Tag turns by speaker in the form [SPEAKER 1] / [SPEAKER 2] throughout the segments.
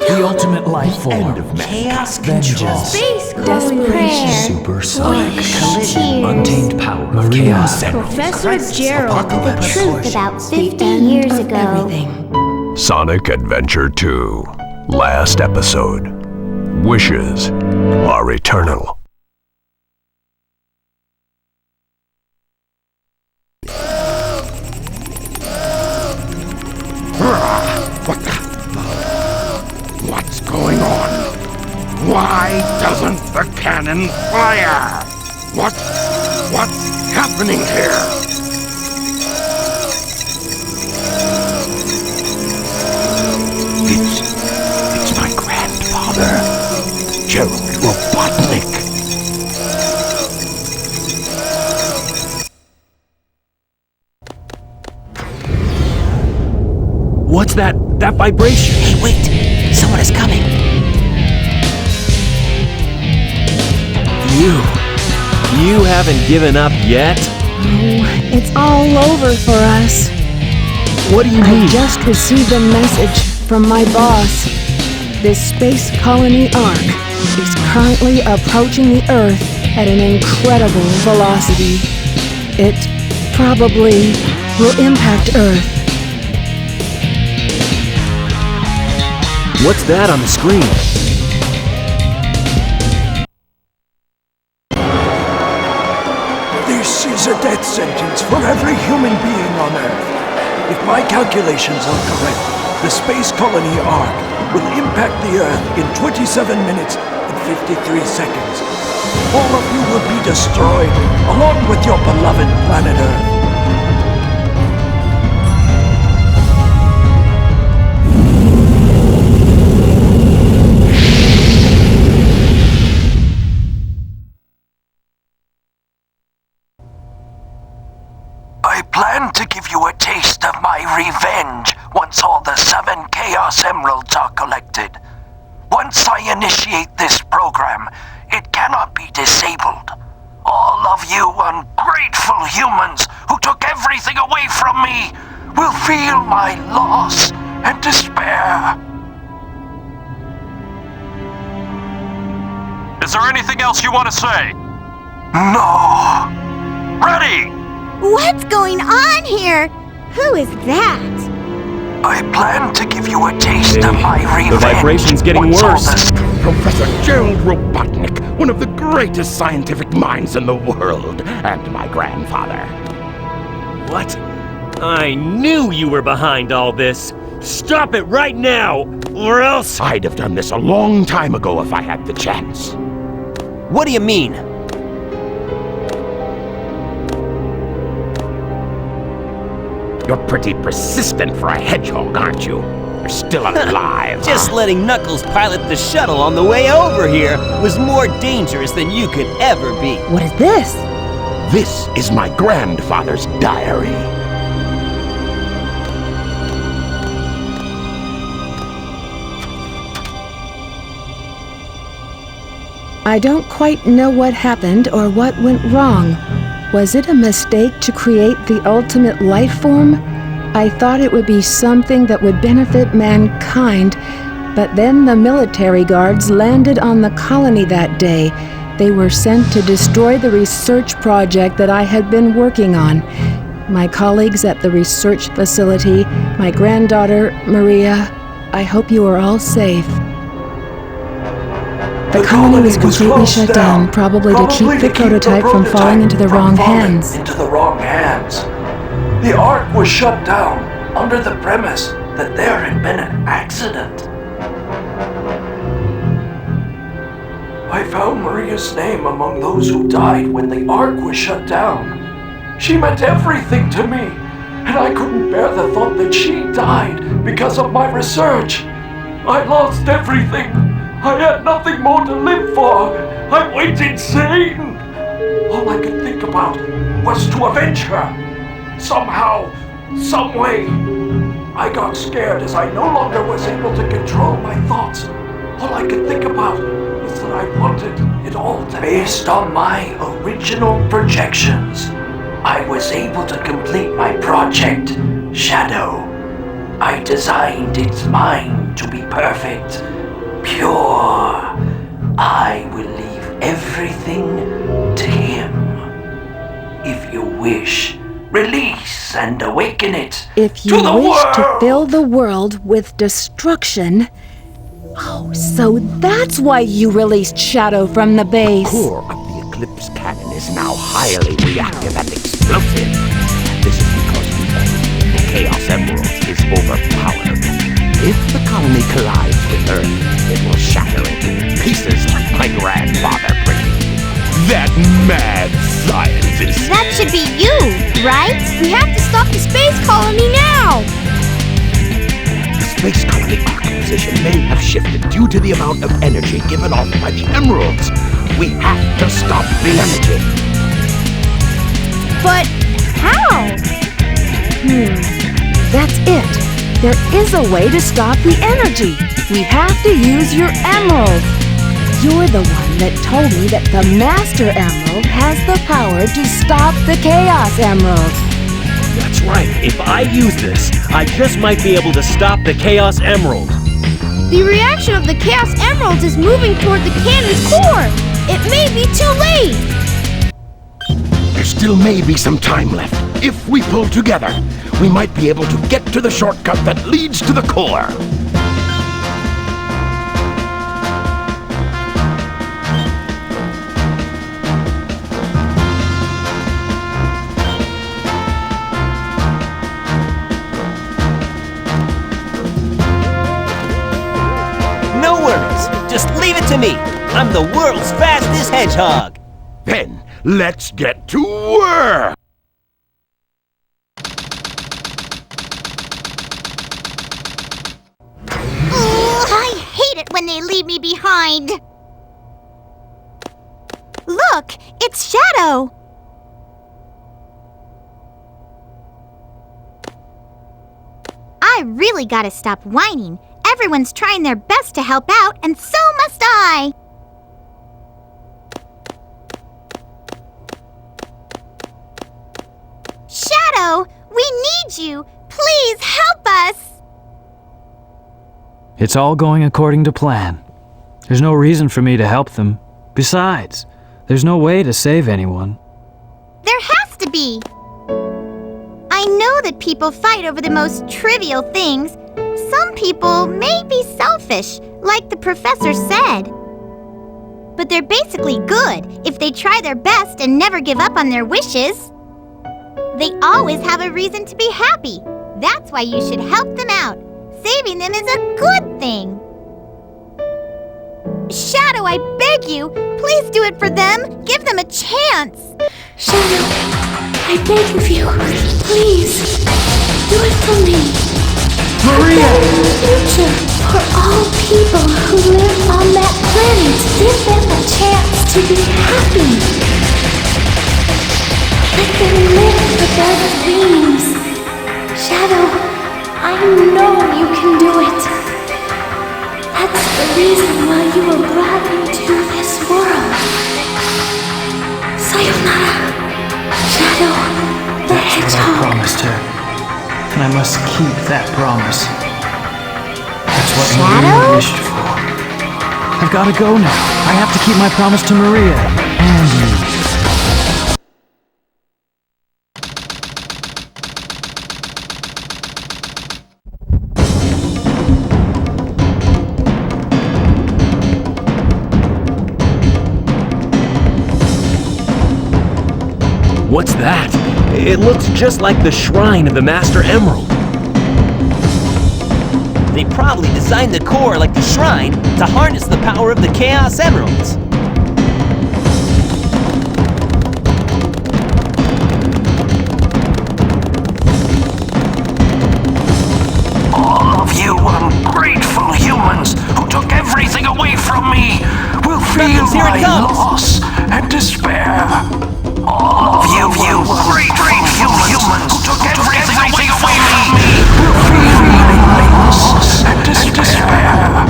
[SPEAKER 1] The ultimate life form.
[SPEAKER 2] End of
[SPEAKER 1] Chaos control.
[SPEAKER 3] Space
[SPEAKER 4] Desperation.
[SPEAKER 2] Supersonic
[SPEAKER 3] collision.
[SPEAKER 1] Untamed power of
[SPEAKER 2] Maria.
[SPEAKER 1] chaos emeralds.
[SPEAKER 3] Professor Gerald.
[SPEAKER 4] The truth about 50 years ago.
[SPEAKER 3] Everything.
[SPEAKER 5] Sonic Adventure 2, last episode. Wishes are eternal.
[SPEAKER 6] What's going on? Why doesn't the cannon fire? What's happening here? It's my grandfather, Gerald Robotnik.
[SPEAKER 2] What's that vibration?
[SPEAKER 1] Hey, wait! Someone is coming!
[SPEAKER 2] You haven't given up yet?
[SPEAKER 7] Oh, it's all over for us.
[SPEAKER 2] What do you mean?
[SPEAKER 7] I just received a message from my boss. This space colony Ark is currently approaching the Earth at an incredible velocity. It probably will impact Earth.
[SPEAKER 2] What's that on the screen?
[SPEAKER 8] This is a death sentence for every human being on Earth. If my calculations are correct, the space colony Ark will impact the Earth in 27 minutes and 53 seconds. All of you will be destroyed, along with your beloved planet Earth.
[SPEAKER 5] I plan to give you a taste of my revenge once all the 7 Chaos Emeralds are collected. Once I initiate this program, it cannot be disabled. All of you ungrateful humans who took everything away from me will feel my loss and despair.
[SPEAKER 9] Is there anything else you want to say?
[SPEAKER 5] No.
[SPEAKER 9] Ready!
[SPEAKER 4] What's going on here? Who is that?
[SPEAKER 5] I plan to give you a taste of my revenge.
[SPEAKER 2] The vibration's getting
[SPEAKER 5] once all
[SPEAKER 2] worse.
[SPEAKER 5] this-
[SPEAKER 6] Professor Gerald Robotnik, one of the greatest scientific minds in the world, and my grandfather.
[SPEAKER 10] What? I knew you were behind all this. Stop it right now, or else...
[SPEAKER 6] I'd have done this a long time ago if I had the chance.
[SPEAKER 10] What do you mean?
[SPEAKER 6] You're pretty persistent for a hedgehog, aren't you? You're still alive.
[SPEAKER 10] Just
[SPEAKER 6] huh?
[SPEAKER 10] letting Knuckles pilot the shuttle on the way over here was more dangerous than you could ever be.
[SPEAKER 7] What is this?
[SPEAKER 6] This is my grandfather's diary.
[SPEAKER 7] I don't quite know what happened or what went wrong. Was it a mistake to create the ultimate life form? I thought it would be something that would benefit mankind, but then the military guards landed on the colony that day. They were sent to destroy the research project that I had been working on. My colleagues at the research facility, my granddaughter, Maria, I hope you are all safe. The colony was completely
[SPEAKER 8] closed
[SPEAKER 7] shut down, probably to keep the prototype from falling into the wrong hands.
[SPEAKER 8] The Ark was shut down under the premise that there had been an accident. I found Maria's name among those who died when the Ark was shut down. She meant everything to me, and I couldn't bear the thought that she died because of my research. I lost everything. I had nothing more to live for. I went insane. All I could think about was to avenge her. Somehow, some way. I got scared as I no longer was able to control my thoughts. All I could think about was that I wanted it all to Based on my original projections, I was able to complete my project, Shadow. I designed its mind to be perfect, pure. I will leave everything to him. If you wish, release and awaken it
[SPEAKER 7] If you
[SPEAKER 8] to the
[SPEAKER 7] wish to
[SPEAKER 8] world.
[SPEAKER 7] fill the world with destruction... Oh, so that's why you released Shadow from the base.
[SPEAKER 6] The core of the Eclipse cannon is now highly reactive and explosive. This is because the energy in the Chaos Emerald is overpowered. If the colony collides with Earth, it will shatter into pieces like my grandfather predicted. That mad scientist!
[SPEAKER 4] That should be you, right?
[SPEAKER 3] We have to stop the space colony now!
[SPEAKER 6] The space colony acquisition may have shifted due to the amount of energy given off by the emeralds. We have to stop the energy.
[SPEAKER 3] But how?
[SPEAKER 7] That's it. There is a way to stop the energy. We have to use your emerald. You're the one that told me that the Master Emerald has the power to stop the Chaos Emerald.
[SPEAKER 10] That's right. If I use this, I just might be able to stop the Chaos Emerald.
[SPEAKER 3] The reaction of the Chaos Emeralds is moving toward the cannon's core! It may be too late!
[SPEAKER 6] There still may be some time left. If we pull together, we might be able to get to the shortcut that leads to the core.
[SPEAKER 1] No worries. Just leave it to me. I'm the world's fastest hedgehog.
[SPEAKER 6] Then, let's get to work!
[SPEAKER 4] I hate it when they leave me behind. Look, it's Shadow. I really gotta stop whining. Everyone's trying their best to help out, and so must I. Shadow, we need you. Please help us.
[SPEAKER 11] It's all going according to plan. There's no reason for me to help them. Besides, there's no way to save anyone.
[SPEAKER 4] There has to be. I know that people fight over the most trivial things. Some people may be selfish, like the professor said. But they're basically good if they try their best and never give up on their wishes. They always have a reason to be happy. That's why you should help them out. Saving them is a good thing. Shadow, I beg you, please do it for them. Give them a chance.
[SPEAKER 3] Shadow, I beg of you, please, do it for me.
[SPEAKER 11] Maria!
[SPEAKER 3] A better future for all people who live on that planet. Give them a chance to be happy. Let them live for their dreams. Shadow, I know you can do it. That's the reason why you were brought into this world. Sayonara, Shadow the
[SPEAKER 11] I
[SPEAKER 3] Hedgehog.
[SPEAKER 11] promised her, and I must keep that promise. That's what
[SPEAKER 4] Shadow?
[SPEAKER 11] Maria wished for. I've got to go now. I have to keep my promise to Maria and you.
[SPEAKER 10] What's that? It looks just like the shrine of the Master Emerald.
[SPEAKER 1] They probably designed the core like the shrine to harness the power of the Chaos Emeralds.
[SPEAKER 5] All of you ungrateful humans who took everything away from me will feel
[SPEAKER 1] Here it
[SPEAKER 5] my
[SPEAKER 1] comes.
[SPEAKER 5] loss and despair. All of you ungrateful humans who took everything away from me will feel my loss and despair.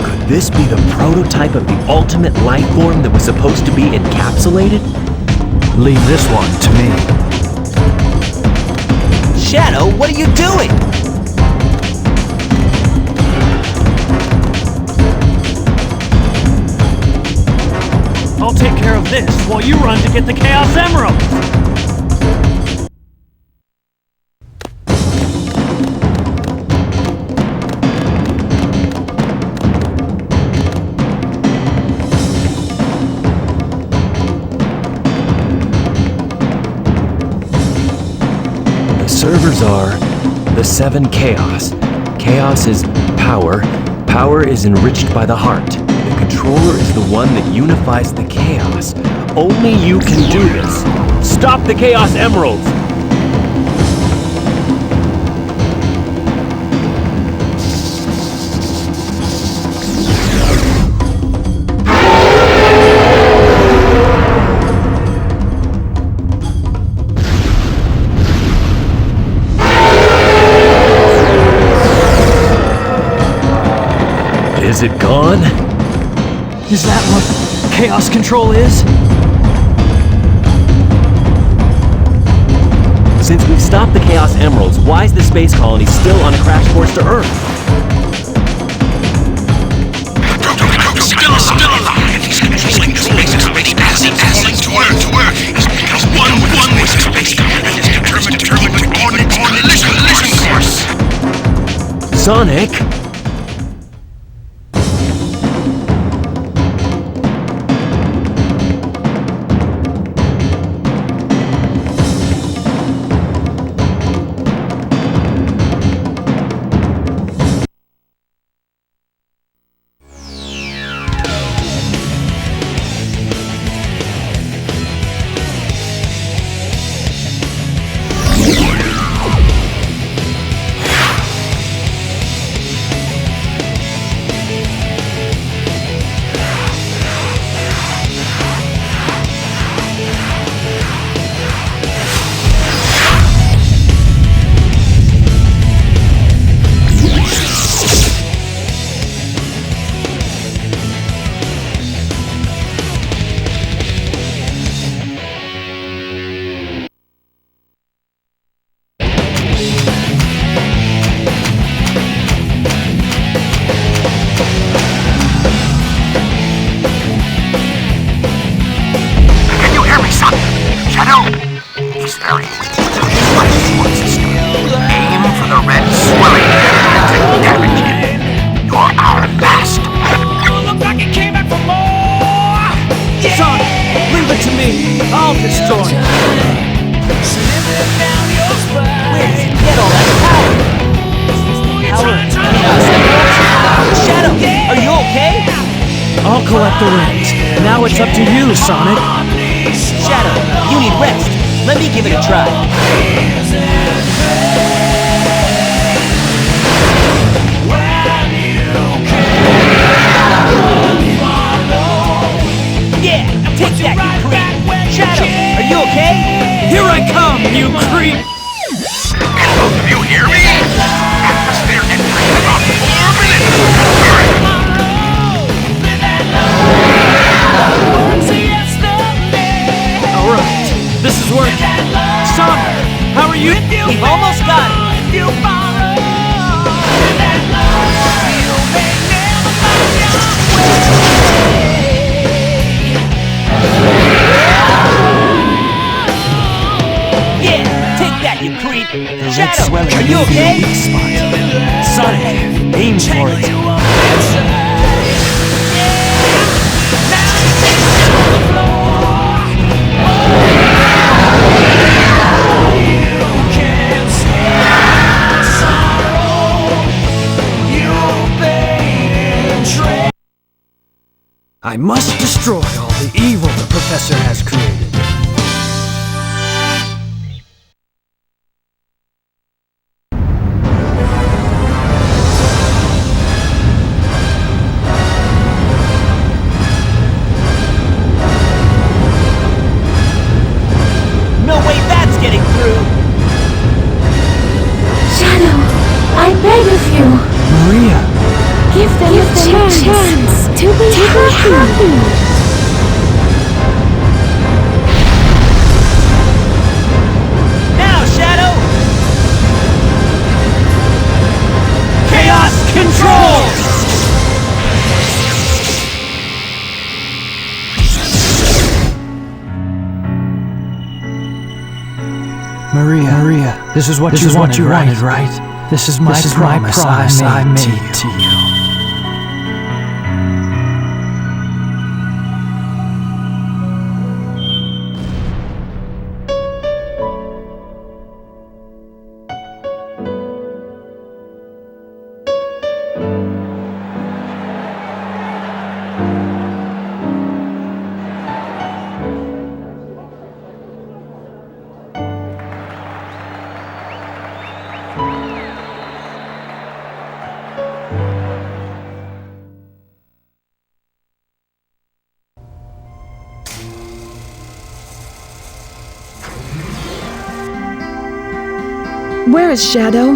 [SPEAKER 10] Could this be the prototype of the ultimate life form that was supposed to be encapsulated?
[SPEAKER 11] Leave this one to me.
[SPEAKER 1] Shadow, what are you doing?
[SPEAKER 10] I'll take care of this while you run to get the Chaos Emerald!
[SPEAKER 2] The servers are the 7 Chaos. Chaos is power. Power is enriched by the heart. The controller is the one that unifies the chaos. Only you can do this.
[SPEAKER 10] Stop the Chaos Emeralds!
[SPEAKER 2] Is it gone?
[SPEAKER 11] Is that what chaos control is?
[SPEAKER 2] Since we've stopped the Chaos Emeralds, why is the space colony still on a crash course to Earth?
[SPEAKER 12] Still alive. He's controlling the space calling to Earth. Because one with the space colony is determined to keep it on its collision course.
[SPEAKER 2] Sonic?
[SPEAKER 11] Collect the rings. Now it's up to you, Sonic.
[SPEAKER 1] Shadow, you need rest. Let me give it a try. Yeah, take that, you creep. Shadow, are you okay?
[SPEAKER 11] Here I come, you creep.
[SPEAKER 12] You hear me? Atmosphere entering in about 4 minutes.
[SPEAKER 11] Alright, this is working. Sonic, how are you?
[SPEAKER 1] We've almost got it. Yeah, take that, you creep. Shadow, are you okay?
[SPEAKER 11] Sonic, aim for it. I must destroy all the evil the Professor has created.
[SPEAKER 1] No way that's getting through.
[SPEAKER 3] Shadow, I beg of you.
[SPEAKER 11] Maria.
[SPEAKER 3] Give them a chance to be happy.
[SPEAKER 11] Maria, this is what you wanted, right? This is my promise I made to you.
[SPEAKER 7] Where is Shadow?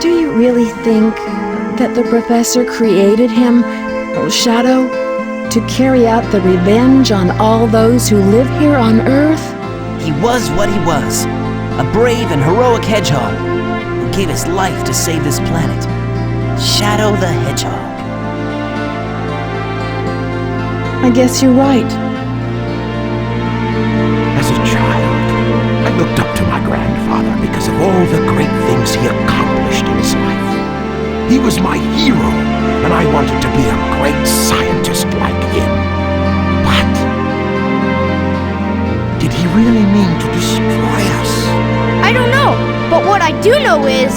[SPEAKER 7] Do you really think that the professor created him, Shadow, to carry out the revenge on all those who live here on Earth?
[SPEAKER 1] He was what he was, a brave and heroic hedgehog who gave his life to save this planet. Shadow the Hedgehog.
[SPEAKER 7] I guess you're right.
[SPEAKER 6] As a child, I looked up to my grandfather because of all the great things he accomplished in his life. He was my hero, and I wanted to be a great scientist like him. But did he really mean to destroy us?
[SPEAKER 13] I don't know, but what I do know is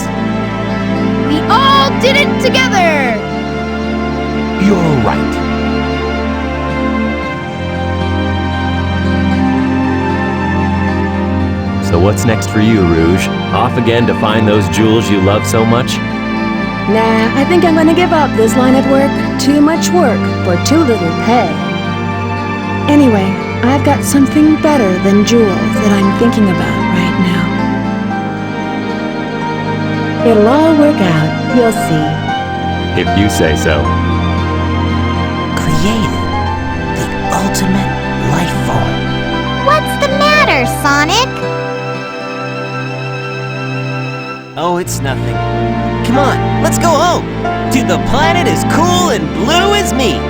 [SPEAKER 13] we all did it together!
[SPEAKER 6] You're right.
[SPEAKER 2] So what's next for you, Rouge? Off again to find those jewels you love so much?
[SPEAKER 7] Nah, I think I'm gonna give up this line of work. Too much work for too little pay. Anyway, I've got something better than jewels that I'm thinking about right now. It'll all work out, you'll see.
[SPEAKER 2] If you say so.
[SPEAKER 1] Created the ultimate life form.
[SPEAKER 4] What's the matter, Sonic?
[SPEAKER 1] Oh, it's nothing. Come on, let's go home to the planet as cool and blue as me.